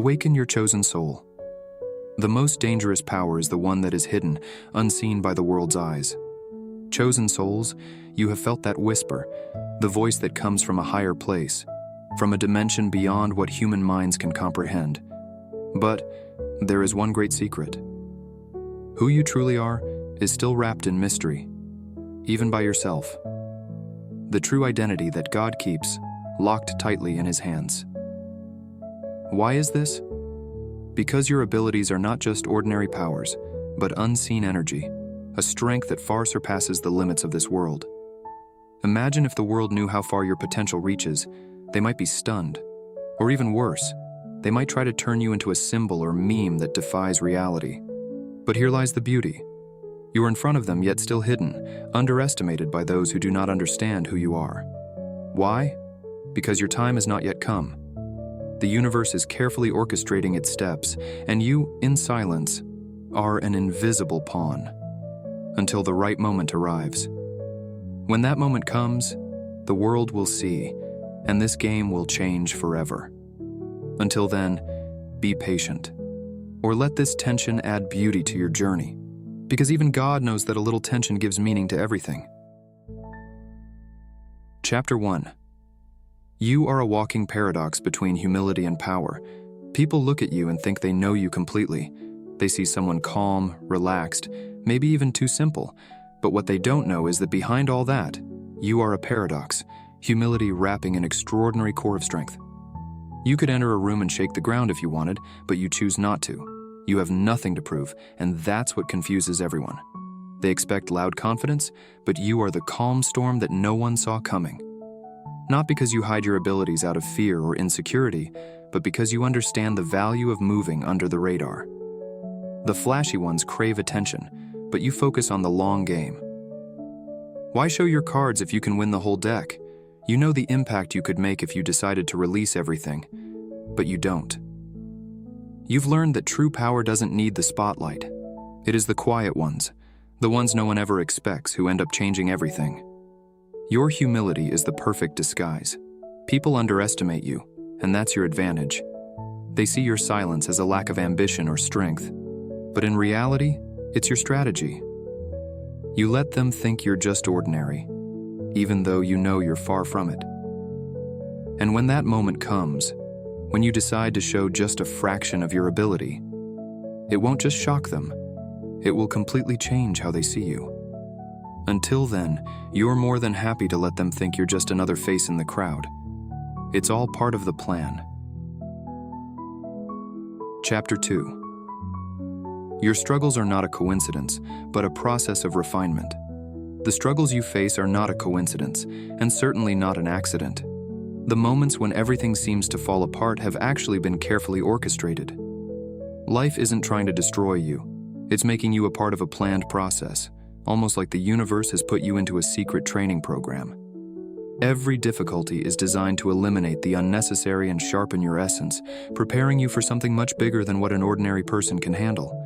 Awaken your chosen soul. The most dangerous power is the one that is hidden, unseen by the world's eyes. Chosen souls, you have felt that whisper, the voice that comes from a higher place, from a dimension beyond what human minds can comprehend. But there is one great secret. Who you truly are is still wrapped in mystery, even by yourself. The true identity that God keeps, locked tightly in His hands. Why is this? Because your abilities are not just ordinary powers, but unseen energy, a strength that far surpasses the limits of this world. Imagine if the world knew how far your potential reaches. They might be stunned. Or even worse, they might try to turn you into a symbol or meme that defies reality. But here lies the beauty. You are in front of them, yet still hidden, underestimated by those who do not understand who you are. Why? Because your time has not yet come. The universe is carefully orchestrating its steps, and you, in silence, are an invisible pawn, until the right moment arrives. When that moment comes, the world will see, and this game will change forever. Until then, be patient, or let this tension add beauty to your journey, because even God knows that a little tension gives meaning to everything. Chapter 1. You are a walking paradox between humility and power. People look at you and think they know you completely. They see someone calm, relaxed, maybe even too simple. But what they don't know is that behind all that, you are a paradox, humility wrapping an extraordinary core of strength. You could enter a room and shake the ground if you wanted, but you choose not to. You have nothing to prove, and that's what confuses everyone. They expect loud confidence, but you are the calm storm that no one saw coming. Not because you hide your abilities out of fear or insecurity, but because you understand the value of moving under the radar. The flashy ones crave attention, but you focus on the long game. Why show your cards if you can win the whole deck? You know the impact you could make if you decided to release everything, but you don't. You've learned that true power doesn't need the spotlight. It is the quiet ones, the ones no one ever expects, who end up changing everything. Your humility is the perfect disguise. People underestimate you, and that's your advantage. They see your silence as a lack of ambition or strength, but in reality, it's your strategy. You let them think you're just ordinary, even though you know you're far from it. And when that moment comes, when you decide to show just a fraction of your ability, it won't just shock them, it will completely change how they see you. Until then, you're more than happy to let them think you're just another face in the crowd. It's all part of the plan. Chapter 2. Your struggles are not a coincidence, but a process of refinement. The struggles you face are not a coincidence, and certainly not an accident. The moments when everything seems to fall apart have actually been carefully orchestrated. Life isn't trying to destroy you. It's making you a part of a planned process, almost like the universe has put you into a secret training program. Every difficulty is designed to eliminate the unnecessary and sharpen your essence, preparing you for something much bigger than what an ordinary person can handle.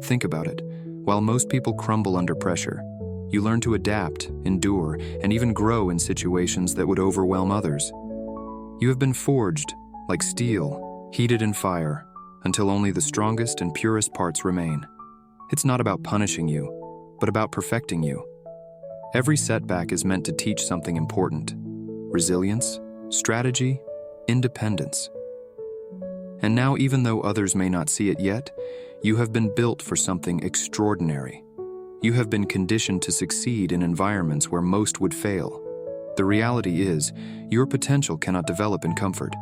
Think about it. While most people crumble under pressure, you learn to adapt, endure, and even grow in situations that would overwhelm others. You have been forged, like steel, heated in fire, until only the strongest and purest parts remain. It's not about punishing you, but about perfecting you. Every setback is meant to teach something important: resilience, strategy, independence. And now, even though others may not see it yet, you have been built for something extraordinary. You have been conditioned to succeed in environments where most would fail. The reality is, your potential cannot develop in comfort.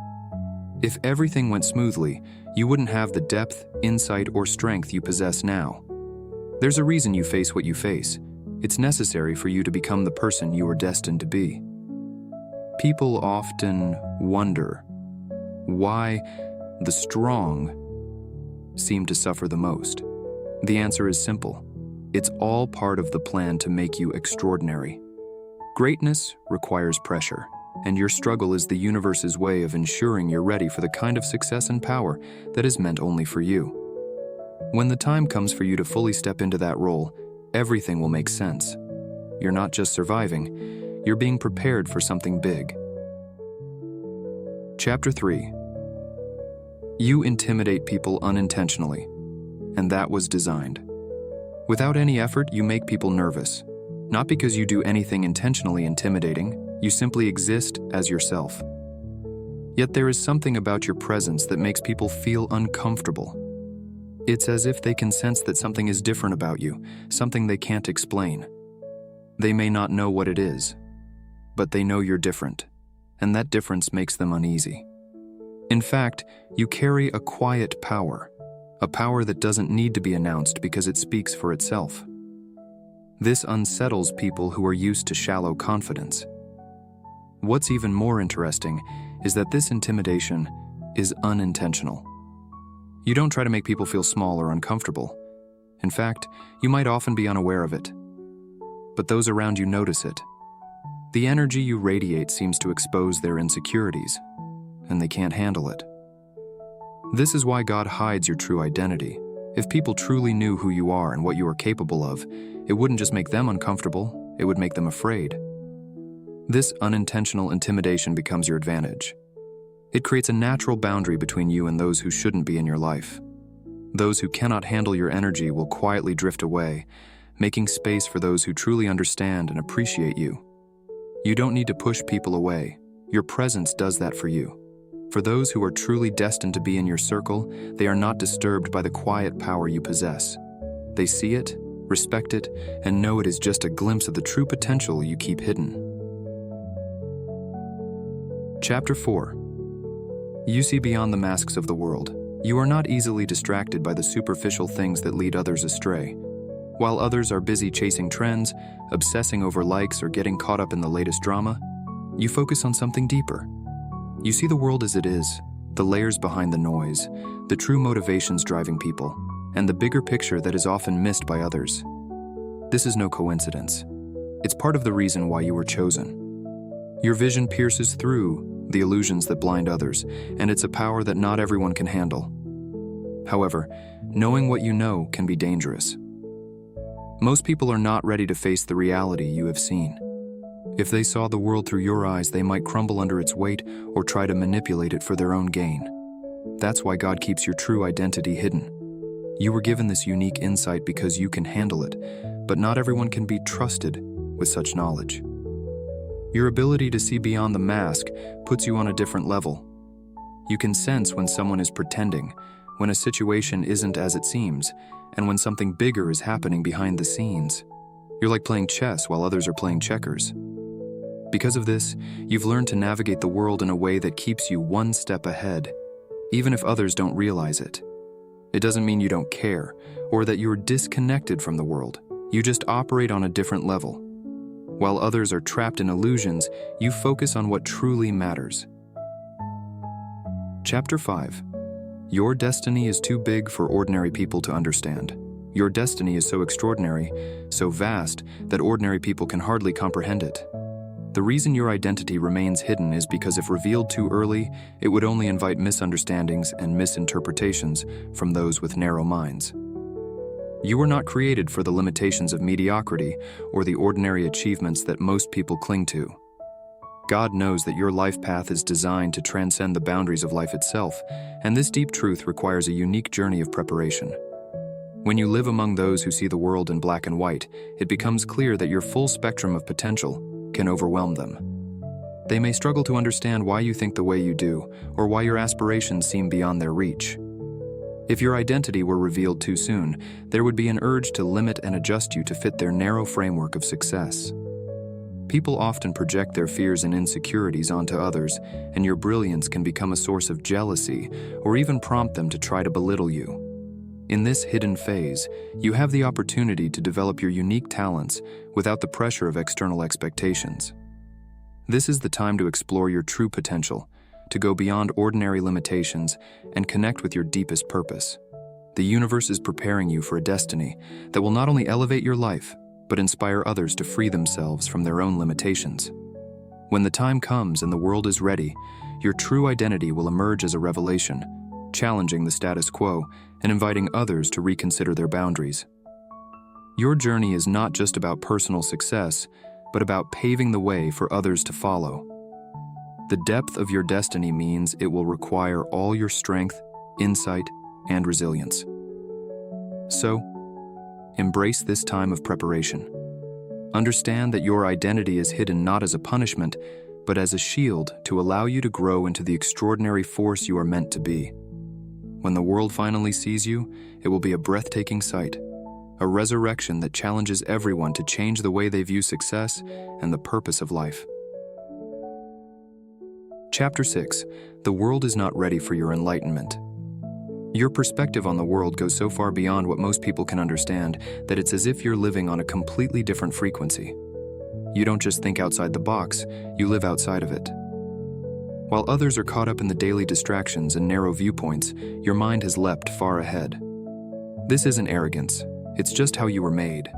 If everything went smoothly, you wouldn't have the depth, insight, or strength you possess now. There's a reason you face what you face. It's necessary for you to become the person you are destined to be. People often wonder why the strong seem to suffer the most. The answer is simple. It's all part of the plan to make you extraordinary. Greatness requires pressure, and your struggle is the universe's way of ensuring you're ready for the kind of success and power that is meant only for you. When the time comes for you to fully step into that role, everything will make sense. You're not just surviving, you're being prepared for something big. Chapter 3. You intimidate people unintentionally, and that was designed. Without any effort, you make people nervous. Not because you do anything intentionally intimidating, you simply exist as yourself. Yet there is something about your presence that makes people feel uncomfortable. It's as if they can sense that something is different about you, something they can't explain. They may not know what it is, but they know you're different, and that difference makes them uneasy. In fact, you carry a quiet power, a power that doesn't need to be announced because it speaks for itself. This unsettles people who are used to shallow confidence. What's even more interesting is that this intimidation is unintentional. You don't try to make people feel small or uncomfortable. In fact, you might often be unaware of it. But those around you notice it. The energy you radiate seems to expose their insecurities, and they can't handle it. This is why God hides your true identity. If people truly knew who you are and what you are capable of, it wouldn't just make them uncomfortable, it would make them afraid. This unintentional intimidation becomes your advantage. It creates a natural boundary between you and those who shouldn't be in your life. Those who cannot handle your energy will quietly drift away, making space for those who truly understand and appreciate you. You don't need to push people away. Your presence does that for you. For those who are truly destined to be in your circle, they are not disturbed by the quiet power you possess. They see it, respect it, and know it is just a glimpse of the true potential you keep hidden. Chapter 4. You see beyond the masks of the world. You are not easily distracted by the superficial things that lead others astray. While others are busy chasing trends, obsessing over likes, or getting caught up in the latest drama, you focus on something deeper. You see the world as it is, the layers behind the noise, the true motivations driving people, and the bigger picture that is often missed by others. This is no coincidence. It's part of the reason why you were chosen. Your vision pierces through the illusions that blind others, and it's a power that not everyone can handle. However, knowing what you know can be dangerous. Most people are not ready to face the reality you have seen. If they saw the world through your eyes, they might crumble under its weight or try to manipulate it for their own gain. That's why God keeps your true identity hidden. You were given this unique insight because you can handle it, but not everyone can be trusted with such knowledge. Your ability to see beyond the mask puts you on a different level. You can sense when someone is pretending, when a situation isn't as it seems, and when something bigger is happening behind the scenes. You're like playing chess while others are playing checkers. Because of this, you've learned to navigate the world in a way that keeps you one step ahead, even if others don't realize it. It doesn't mean you don't care, or that you're disconnected from the world. You just operate on a different level. While others are trapped in illusions, you focus on what truly matters. Chapter 5. Your destiny is too big for ordinary people to understand. Your destiny is so extraordinary, so vast, that ordinary people can hardly comprehend it. The reason your identity remains hidden is because if revealed too early, it would only invite misunderstandings and misinterpretations from those with narrow minds. You were not created for the limitations of mediocrity or the ordinary achievements that most people cling to. God knows that your life path is designed to transcend the boundaries of life itself, and this deep truth requires a unique journey of preparation. When you live among those who see the world in black and white, it becomes clear that your full spectrum of potential can overwhelm them. They may struggle to understand why you think the way you do, or why your aspirations seem beyond their reach. If your identity were revealed too soon, there would be an urge to limit and adjust you to fit their narrow framework of success. People often project their fears and insecurities onto others, and your brilliance can become a source of jealousy or even prompt them to try to belittle you. In this hidden phase, you have the opportunity to develop your unique talents without the pressure of external expectations. This is the time to explore your true potential, to go beyond ordinary limitations and connect with your deepest purpose. The universe is preparing you for a destiny that will not only elevate your life, but inspire others to free themselves from their own limitations. When the time comes and the world is ready, your true identity will emerge as a revelation, challenging the status quo and inviting others to reconsider their boundaries. Your journey is not just about personal success, but about paving the way for others to follow. The depth of your destiny means it will require all your strength, insight, and resilience. So, embrace this time of preparation. Understand that your identity is hidden not as a punishment, but as a shield to allow you to grow into the extraordinary force you are meant to be. When the world finally sees you, it will be a breathtaking sight, a resurrection that challenges everyone to change the way they view success and the purpose of life. Chapter 6. The world is not ready for your enlightenment. Your perspective on the world goes so far beyond what most people can understand that it's as if you're living on a completely different frequency. You don't just think outside the box, you live outside of it. While others are caught up in the daily distractions and narrow viewpoints, your mind has leapt far ahead. This isn't arrogance, it's just how you were made.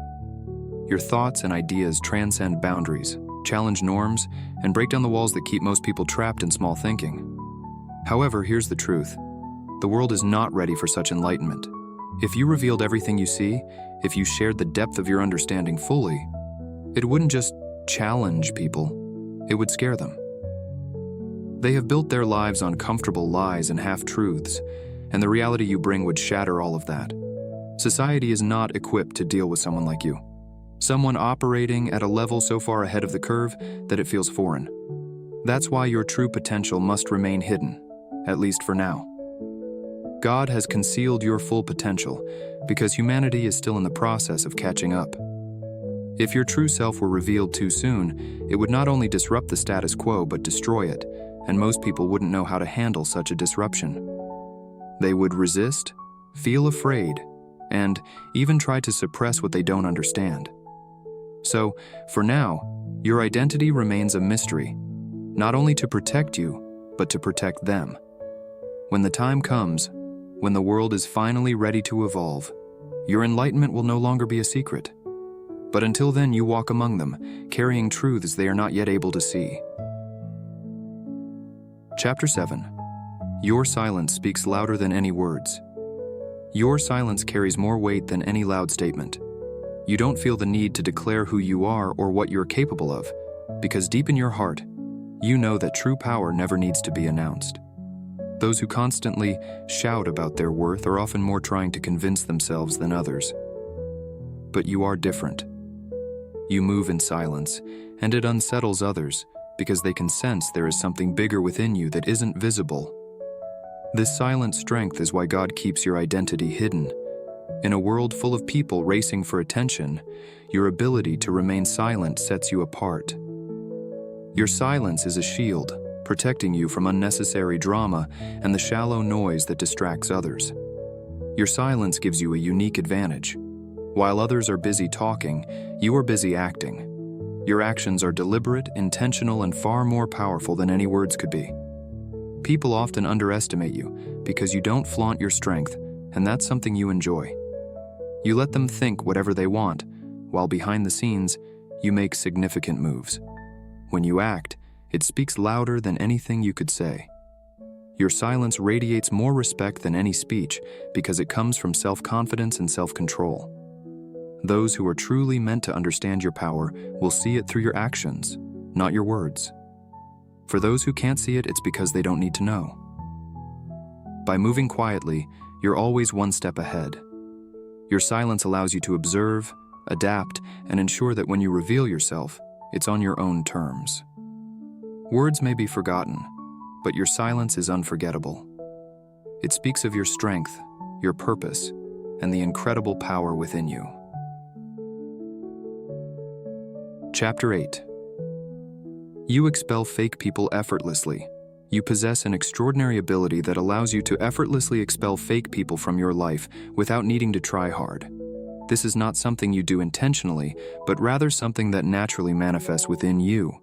Your thoughts and ideas transcend boundaries, challenge norms, and break down the walls that keep most people trapped in small thinking. However, here's the truth. The world is not ready for such enlightenment. If you revealed everything you see, if you shared the depth of your understanding fully, it wouldn't just challenge people, it would scare them. They have built their lives on comfortable lies and half-truths, and the reality you bring would shatter all of that. Society is not equipped to deal with someone like you. Someone operating at a level so far ahead of the curve that it feels foreign. That's why your true potential must remain hidden, at least for now. God has concealed your full potential because humanity is still in the process of catching up. If your true self were revealed too soon, it would not only disrupt the status quo but destroy it, and most people wouldn't know how to handle such a disruption. They would resist, feel afraid, and even try to suppress what they don't understand. So, for now, your identity remains a mystery, not only to protect you, but to protect them. When the time comes, when the world is finally ready to evolve, your enlightenment will no longer be a secret. But until then, you walk among them, carrying truths they are not yet able to see. Chapter 7. Your silence speaks louder than any words. Your silence carries more weight than any loud statement. You don't feel the need to declare who you are or what you're capable of, because deep in your heart, you know that true power never needs to be announced. Those who constantly shout about their worth are often more trying to convince themselves than others. But you are different. You move in silence, and it unsettles others because they can sense there is something bigger within you that isn't visible. This silent strength is why God keeps your identity hidden. In a world full of people racing for attention, your ability to remain silent sets you apart. Your silence is a shield, protecting you from unnecessary drama and the shallow noise that distracts others. Your silence gives you a unique advantage. While others are busy talking, you are busy acting. Your actions are deliberate, intentional, and far more powerful than any words could be. People often underestimate you because you don't flaunt your strength, and that's something you enjoy. You let them think whatever they want, while behind the scenes, you make significant moves. When you act, it speaks louder than anything you could say. Your silence radiates more respect than any speech because it comes from self-confidence and self-control. Those who are truly meant to understand your power will see it through your actions, not your words. For those who can't see it, it's because they don't need to know. By moving quietly, you're always one step ahead. Your silence allows you to observe, adapt, and ensure that when you reveal yourself, it's on your own terms. Words may be forgotten, but your silence is unforgettable. It speaks of your strength, your purpose, and the incredible power within you. Chapter 8. You expel fake people effortlessly. You possess an extraordinary ability that allows you to effortlessly expel fake people from your life without needing to try hard. This is not something you do intentionally, but rather something that naturally manifests within you.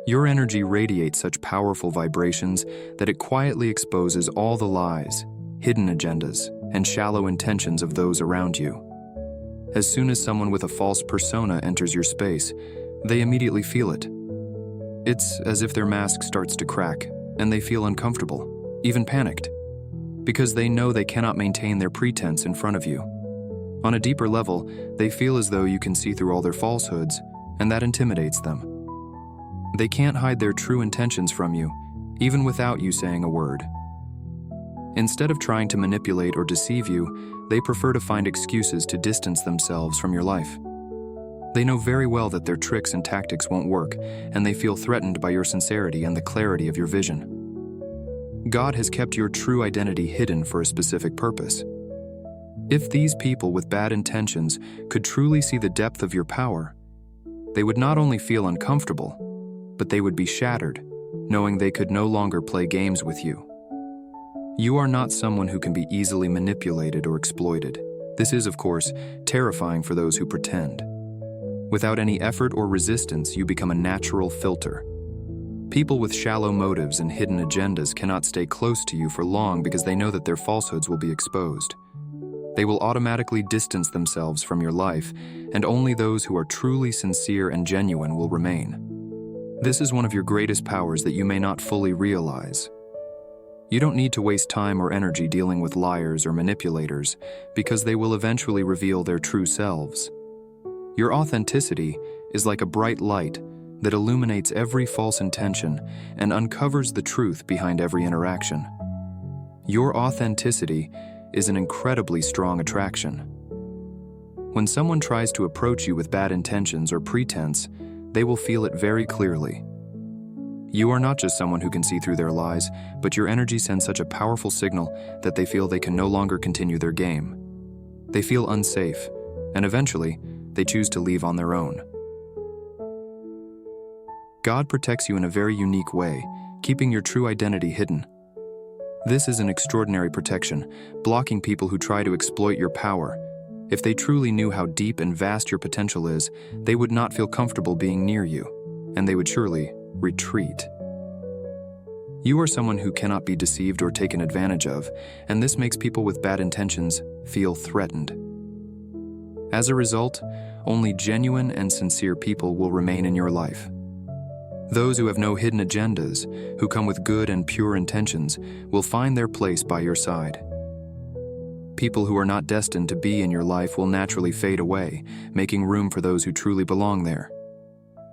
Your energy radiates such powerful vibrations that it quietly exposes all the lies, hidden agendas, and shallow intentions of those around you. As soon as someone with a false persona enters your space, they immediately feel it. It's as if their mask starts to crack, and they feel uncomfortable, even panicked, because they know they cannot maintain their pretense in front of you. On a deeper level, they feel as though you can see through all their falsehoods, and that intimidates them. They can't hide their true intentions from you, even without you saying a word. Instead of trying to manipulate or deceive you, they prefer to find excuses to distance themselves from your life. They know very well that their tricks and tactics won't work, and they feel threatened by your sincerity and the clarity of your vision. God has kept your true identity hidden for a specific purpose. If these people with bad intentions could truly see the depth of your power, they would not only feel uncomfortable, but they would be shattered, knowing they could no longer play games with you. You are not someone who can be easily manipulated or exploited. This is, of course, terrifying for those who pretend. Without any effort or resistance, you become a natural filter. People with shallow motives and hidden agendas cannot stay close to you for long because they know that their falsehoods will be exposed. They will automatically distance themselves from your life, and only those who are truly sincere and genuine will remain. This is one of your greatest powers that you may not fully realize. You don't need to waste time or energy dealing with liars or manipulators because they will eventually reveal their true selves. Your authenticity is like a bright light that illuminates every false intention and uncovers the truth behind every interaction. Your authenticity is an incredibly strong attraction. When someone tries to approach you with bad intentions or pretense, they will feel it very clearly. You are not just someone who can see through their lies, but your energy sends such a powerful signal that they feel they can no longer continue their game. They feel unsafe, and eventually, they choose to leave on their own. God protects you in a very unique way, keeping your true identity hidden. This is an extraordinary protection, blocking people who try to exploit your power. If they truly knew how deep and vast your potential is, they would not feel comfortable being near you, and they would surely retreat. You are someone who cannot be deceived or taken advantage of, and this makes people with bad intentions feel threatened. As a result, only genuine and sincere people will remain in your life. Those who have no hidden agendas, who come with good and pure intentions, will find their place by your side. People who are not destined to be in your life will naturally fade away, making room for those who truly belong there.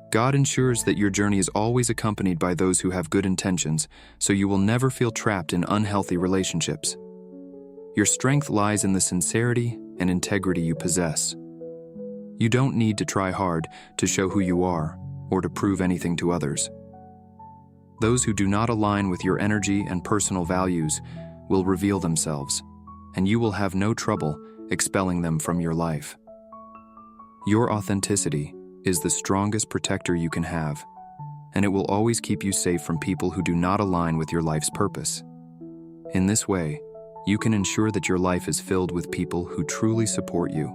God ensures that your journey is always accompanied by those who have good intentions, so you will never feel trapped in unhealthy relationships. Your strength lies in the sincerity and integrity you possess. You don't need to try hard to show who you are or to prove anything to others. Those who do not align with your energy and personal values will reveal themselves, and you will have no trouble expelling them from your life. Your authenticity is the strongest protector you can have, and it will always keep you safe from people who do not align with your life's purpose. In this way, you can ensure that your life is filled with people who truly support you,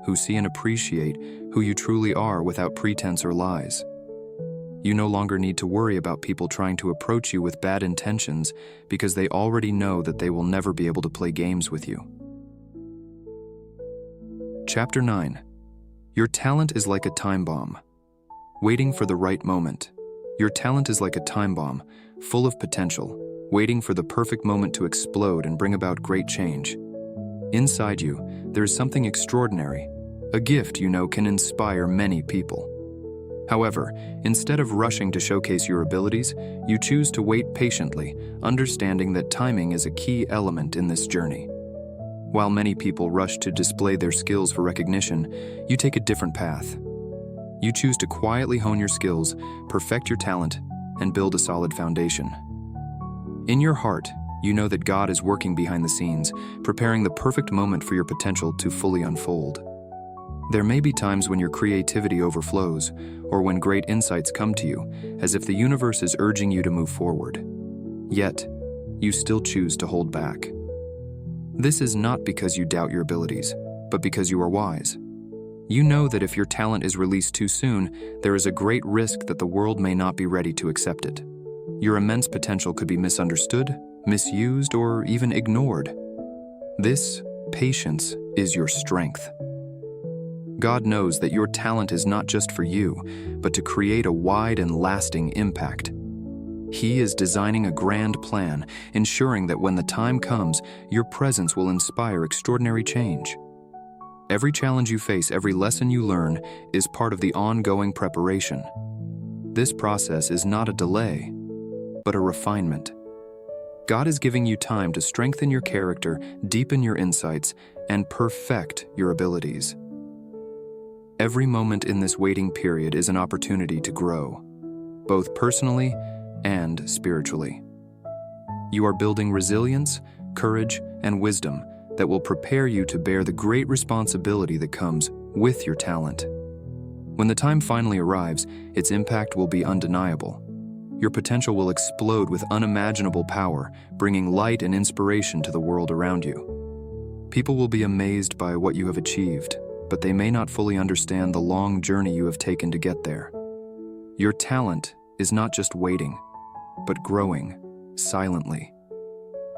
who see and appreciate who you truly are without pretense or lies. You no longer need to worry about people trying to approach you with bad intentions because they already know that they will never be able to play games with you. Chapter 9. Your talent is like a time bomb, waiting for the right moment. Your talent is like a time bomb, full of potential, waiting for the perfect moment to explode and bring about great change. Inside you, there is something extraordinary, a gift you know can inspire many people. However, instead of rushing to showcase your abilities, you choose to wait patiently, understanding that timing is a key element in this journey. While many people rush to display their skills for recognition, you take a different path. You choose to quietly hone your skills, perfect your talent, and build a solid foundation. In your heart, you know that God is working behind the scenes, preparing the perfect moment for your potential to fully unfold. There may be times when your creativity overflows, or when great insights come to you, as if the universe is urging you to move forward. Yet, you still choose to hold back. This is not because you doubt your abilities, but because you are wise. You know that if your talent is released too soon, there is a great risk that the world may not be ready to accept it. Your immense potential could be misunderstood, misused, or even ignored. This patience is your strength. God knows that your talent is not just for you, but to create a wide and lasting impact. He is designing a grand plan, ensuring that when the time comes, your presence will inspire extraordinary change. Every challenge you face, every lesson you learn, is part of the ongoing preparation. This process is not a delay, but a refinement. God is giving you time to strengthen your character, deepen your insights, and perfect your abilities. Every moment in this waiting period is an opportunity to grow, both personally and spiritually. You are building resilience, courage, and wisdom that will prepare you to bear the great responsibility that comes with your talent. When the time finally arrives, its impact will be undeniable. Your potential will explode with unimaginable power, bringing light and inspiration to the world around you. People will be amazed by what you have achieved, but they may not fully understand the long journey you have taken to get there. Your talent is not just waiting, but growing silently.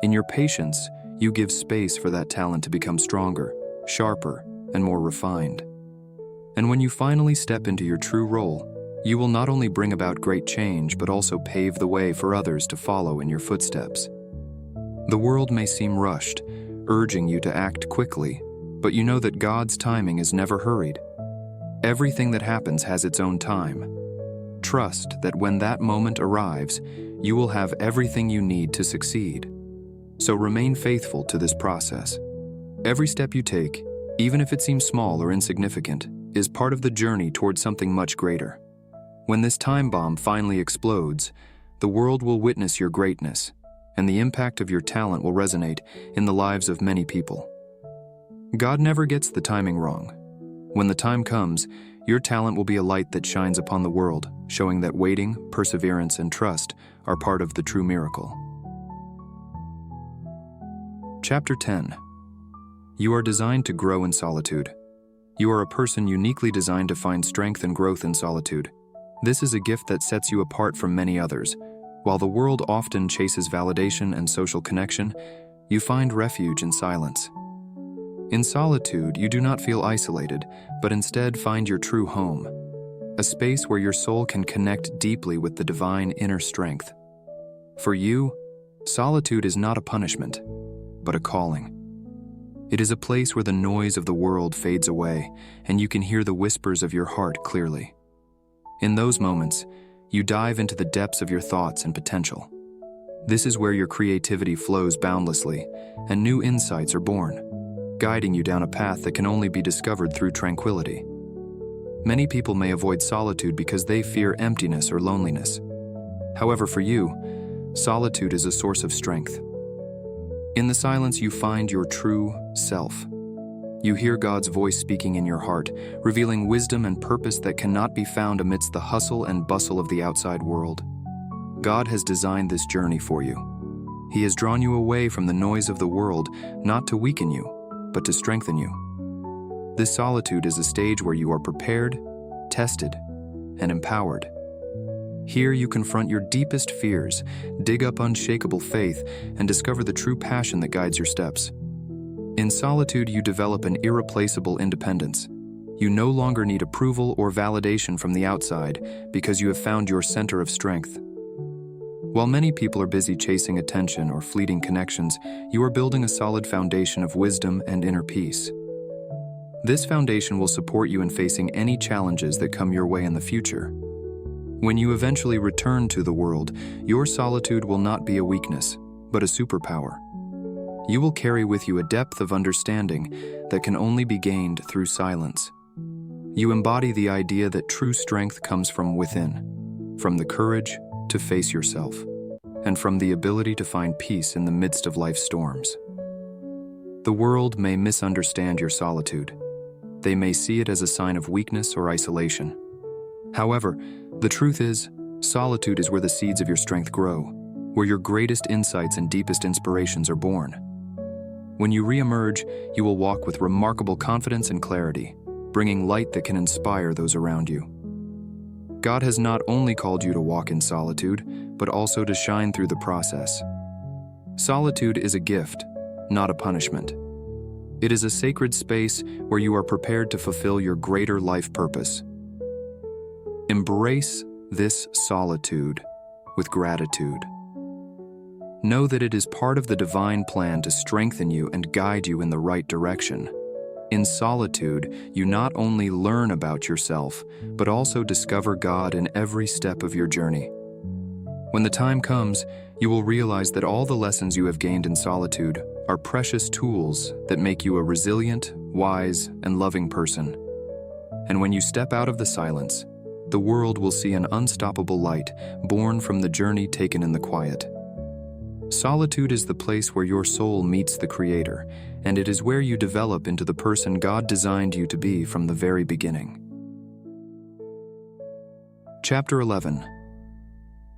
In your patience, you give space for that talent to become stronger, sharper, and more refined. And when you finally step into your true role, you will not only bring about great change, but also pave the way for others to follow in your footsteps. The world may seem rushed, urging you to act quickly, but you know that God's timing is never hurried. Everything that happens has its own time. Trust that when that moment arrives, you will have everything you need to succeed. So remain faithful to this process. Every step you take, even if it seems small or insignificant, is part of the journey towards something much greater. When this time bomb finally explodes, the world will witness your greatness, and the impact of your talent will resonate in the lives of many people. God never gets the timing wrong. When the time comes, your talent will be a light that shines upon the world, showing that waiting, perseverance, and trust are part of the true miracle. Chapter 10. You are designed to grow in solitude. You are a person uniquely designed to find strength and growth in solitude. This is a gift that sets you apart from many others. While the world often chases validation and social connection, you find refuge in silence. In solitude, you do not feel isolated, but instead find your true home, a space where your soul can connect deeply with the divine inner strength. For you, solitude is not a punishment, but a calling. It is a place where the noise of the world fades away, and you can hear the whispers of your heart clearly. In those moments, you dive into the depths of your thoughts and potential. This is where your creativity flows boundlessly, and new insights are born, guiding you down a path that can only be discovered through tranquility. Many people may avoid solitude because they fear emptiness or loneliness. However, for you, solitude is a source of strength. In the silence, you find your true self. You hear God's voice speaking in your heart, revealing wisdom and purpose that cannot be found amidst the hustle and bustle of the outside world. God has designed this journey for you. He has drawn you away from the noise of the world, not to weaken you, but to strengthen you. This solitude is a stage where you are prepared, tested, and empowered. Here you confront your deepest fears, dig up unshakable faith, and discover the true passion that guides your steps. In solitude, you develop an irreplaceable independence. You no longer need approval or validation from the outside because you have found your center of strength. While many people are busy chasing attention or fleeting connections, you are building a solid foundation of wisdom and inner peace. This foundation will support you in facing any challenges that come your way in the future. When you eventually return to the world, your solitude will not be a weakness, but a superpower. You will carry with you a depth of understanding that can only be gained through silence. You embody the idea that true strength comes from within, from the courage to face yourself, and from the ability to find peace in the midst of life's storms. The world may misunderstand your solitude. They may see it as a sign of weakness or isolation. However, the truth is, solitude is where the seeds of your strength grow, where your greatest insights and deepest inspirations are born. When you re-emerge, you will walk with remarkable confidence and clarity, bringing light that can inspire those around you. God has not only called you to walk in solitude, but also to shine through the process. Solitude is a gift, not a punishment. It is a sacred space where you are prepared to fulfill your greater life purpose. Embrace this solitude with gratitude. Know that it is part of the divine plan to strengthen you and guide you in the right direction. In solitude, you not only learn about yourself, but also discover God in every step of your journey. When the time comes, you will realize that all the lessons you have gained in solitude are precious tools that make you a resilient, wise, and loving person. And when you step out of the silence, the world will see an unstoppable light born from the journey taken in the quiet. Solitude is the place where your soul meets the Creator, and it is where you develop into the person God designed you to be from the very beginning. Chapter 11.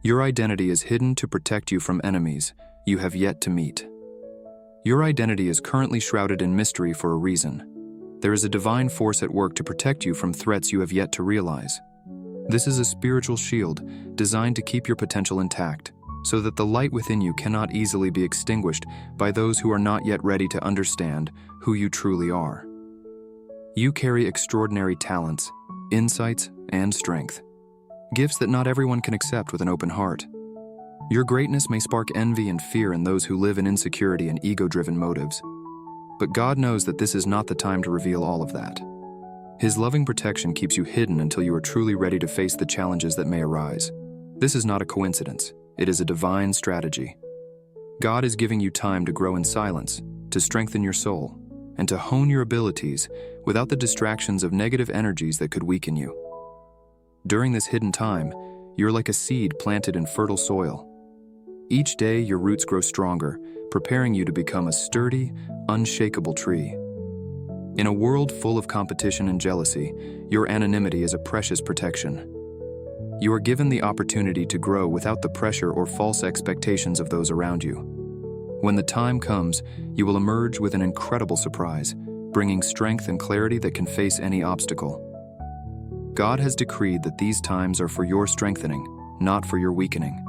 Your identity is hidden to protect you from enemies you have yet to meet. Your identity is currently shrouded in mystery for a reason. There is a divine force at work to protect you from threats you have yet to realize. This is a spiritual shield designed to keep your potential intact, so that the light within you cannot easily be extinguished by those who are not yet ready to understand who you truly are. You carry extraordinary talents, insights, and strength, gifts that not everyone can accept with an open heart. Your greatness may spark envy and fear in those who live in insecurity and ego-driven motives, but God knows that this is not the time to reveal all of that. His loving protection keeps you hidden until you are truly ready to face the challenges that may arise. This is not a coincidence. It is a divine strategy. God is giving you time to grow in silence, to strengthen your soul, and to hone your abilities without the distractions of negative energies that could weaken you. During this hidden time, you're like a seed planted in fertile soil. Each day, your roots grow stronger, preparing you to become a sturdy, unshakable tree. In a world full of competition and jealousy, your anonymity is a precious protection. You are given the opportunity to grow without the pressure or false expectations of those around you. When the time comes, you will emerge with an incredible surprise, bringing strength and clarity that can face any obstacle. God has decreed that these times are for your strengthening, not for your weakening.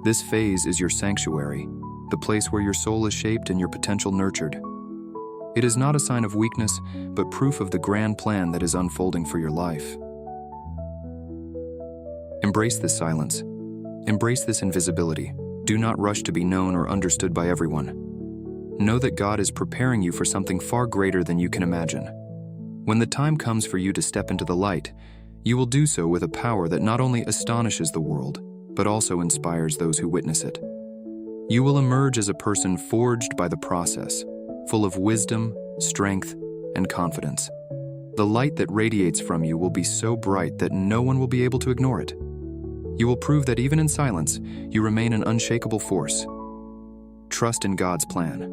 This phase is your sanctuary, the place where your soul is shaped and your potential nurtured. It is not a sign of weakness, but proof of the grand plan that is unfolding for your life. Embrace this silence. Embrace this invisibility. Do not rush to be known or understood by everyone. Know that God is preparing you for something far greater than you can imagine. When the time comes for you to step into the light, you will do so with a power that not only astonishes the world, but also inspires those who witness it. You will emerge as a person forged by the process, full of wisdom, strength, and confidence. The light that radiates from you will be so bright that no one will be able to ignore it. You will prove that even in silence, you remain an unshakable force. Trust in God's plan.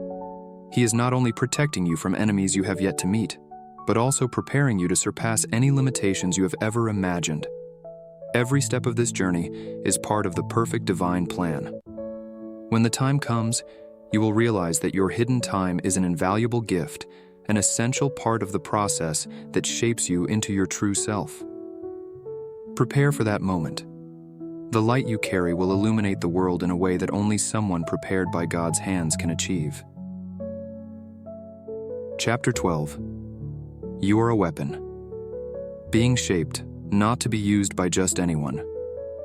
He is not only protecting you from enemies you have yet to meet, but also preparing you to surpass any limitations you have ever imagined. Every step of this journey is part of the perfect divine plan. When the time comes, you will realize that your hidden time is an invaluable gift, an essential part of the process that shapes you into your true self. Prepare for that moment. The light you carry will illuminate the world in a way that only someone prepared by God's hands can achieve. Chapter 12. You are a weapon. Being shaped, not to be used by just anyone.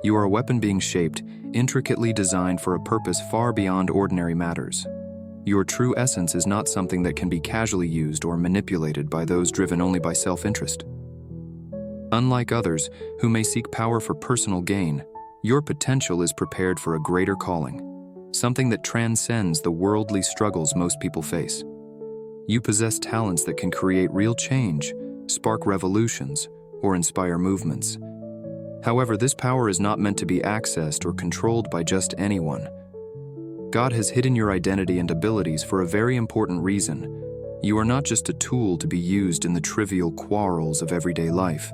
You are a weapon being shaped, intricately designed for a purpose far beyond ordinary matters. Your true essence is not something that can be casually used or manipulated by those driven only by self-interest. Unlike others who may seek power for personal gain, your potential is prepared for a greater calling, something that transcends the worldly struggles most people face. You possess talents that can create real change, spark revolutions, or inspire movements. However, this power is not meant to be accessed or controlled by just anyone. God has hidden your identity and abilities for a very important reason. You are not just a tool to be used in the trivial quarrels of everyday life.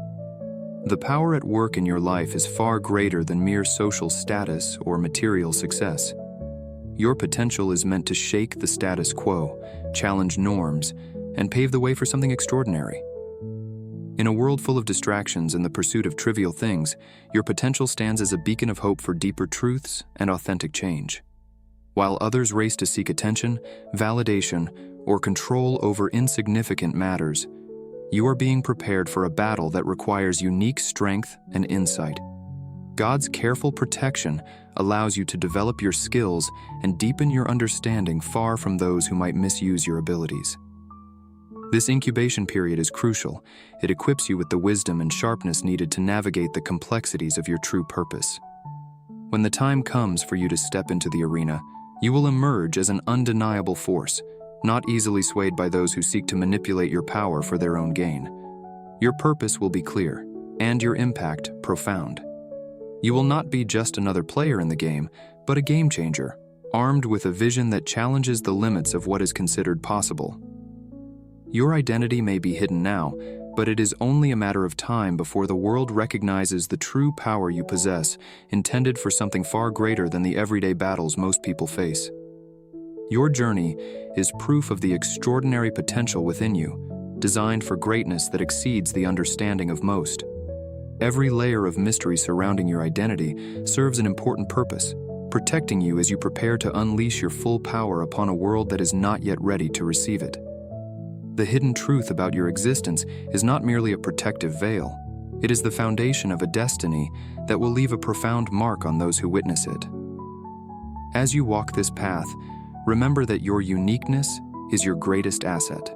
The power at work in your life is far greater than mere social status or material success. Your potential is meant to shake the status quo, challenge norms, and pave the way for something extraordinary. In a world full of distractions and the pursuit of trivial things, your potential stands as a beacon of hope for deeper truths and authentic change. While others race to seek attention, validation, or control over insignificant matters, you are being prepared for a battle that requires unique strength and insight. God's careful protection allows you to develop your skills and deepen your understanding far from those who might misuse your abilities. This incubation period is crucial. It equips you with the wisdom and sharpness needed to navigate the complexities of your true purpose. When the time comes for you to step into the arena, you will emerge as an undeniable force, not easily swayed by those who seek to manipulate your power for their own gain. Your purpose will be clear, and your impact profound. You will not be just another player in the game, but a game changer, armed with a vision that challenges the limits of what is considered possible. Your identity may be hidden now, but it is only a matter of time before the world recognizes the true power you possess, intended for something far greater than the everyday battles most people face. Your journey is proof of the extraordinary potential within you, designed for greatness that exceeds the understanding of most. Every layer of mystery surrounding your identity serves an important purpose, protecting you as you prepare to unleash your full power upon a world that is not yet ready to receive it. The hidden truth about your existence is not merely a protective veil. It is the foundation of a destiny that will leave a profound mark on those who witness it. As you walk this path, remember that your uniqueness is your greatest asset.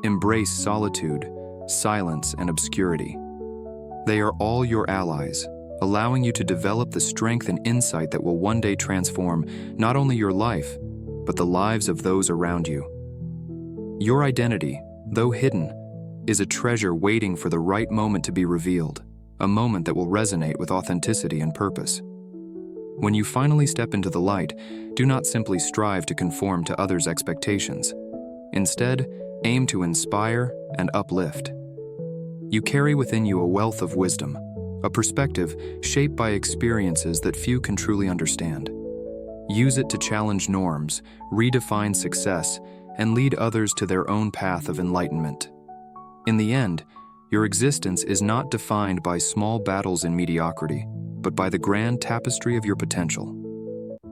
Embrace solitude, silence, and obscurity. They are all your allies, allowing you to develop the strength and insight that will one day transform not only your life, but the lives of those around you. Your identity, though hidden, is a treasure waiting for the right moment to be revealed, a moment that will resonate with authenticity and purpose. When you finally step into the light, do not simply strive to conform to others' expectations. Instead, aim to inspire and uplift. You carry within you a wealth of wisdom, a perspective shaped by experiences that few can truly understand. Use it to challenge norms, redefine success, and lead others to their own path of enlightenment. In the end, your existence is not defined by small battles and mediocrity, but by the grand tapestry of your potential.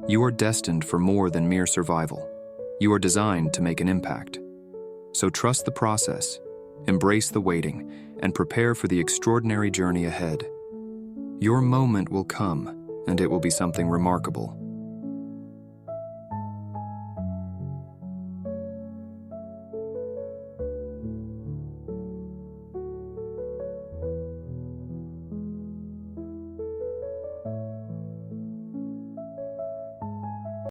You are destined for more than mere survival. You are designed to make an impact. So trust the process, embrace the waiting, and prepare for the extraordinary journey ahead. Your moment will come, and it will be something remarkable.